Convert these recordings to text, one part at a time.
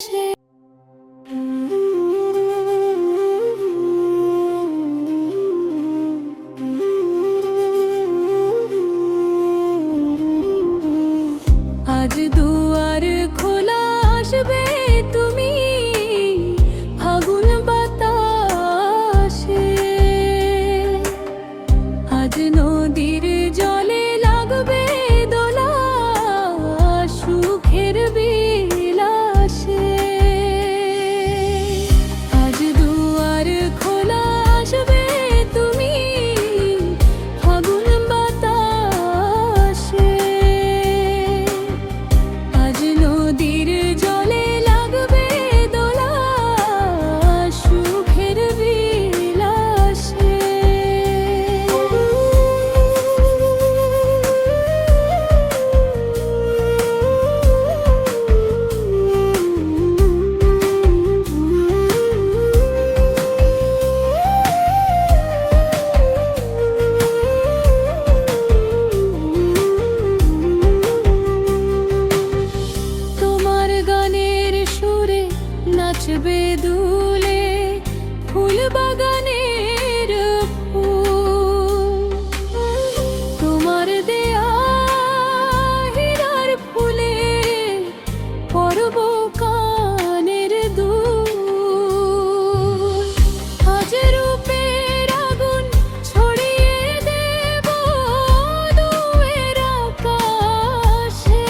আজ দুয়ার খোলা আসবে তুমি ফাগুন বাতাসে, আজ নদীর জলে লাগবে দোলা সুখের বিলাসে। আজ দুয়ার খোলা আসবে তুমি ফাগুন বাতাসে, আজ নদীর জলে লাগবে দোলা সুখের বিলাসে। তোমার গানের সুরে নাচবে দুলে ফুল বাগানের ফুল, তোমার দেয়া হীরার ফুলে পরব কানের দুল। আজ রূপের আগুন ছড়িয়ে দেব দুয়ের আকাশে,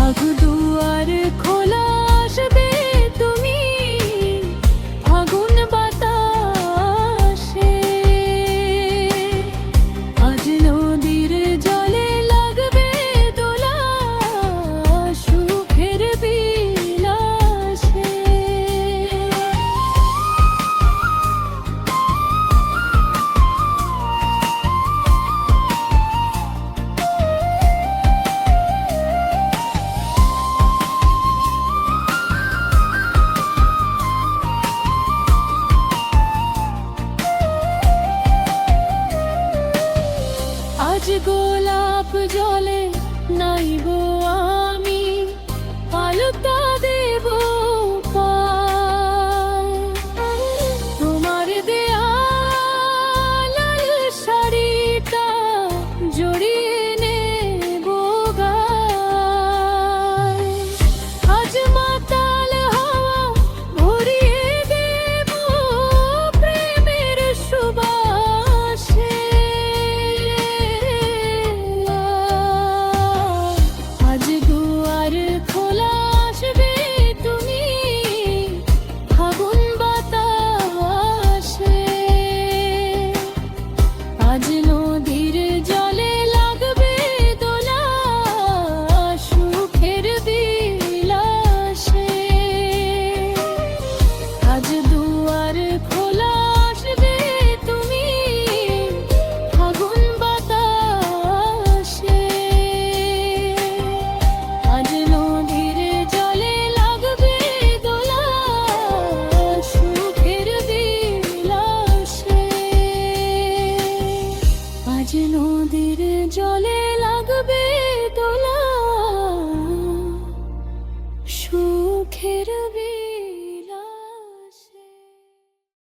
আজ দুয়ার খোলা আসবে তুমি ফাগুন বাতাসে, আজ নদীর জলে লাগবে দোলা সুখের বিলাসে। আজ গোলাপ জলে নাইব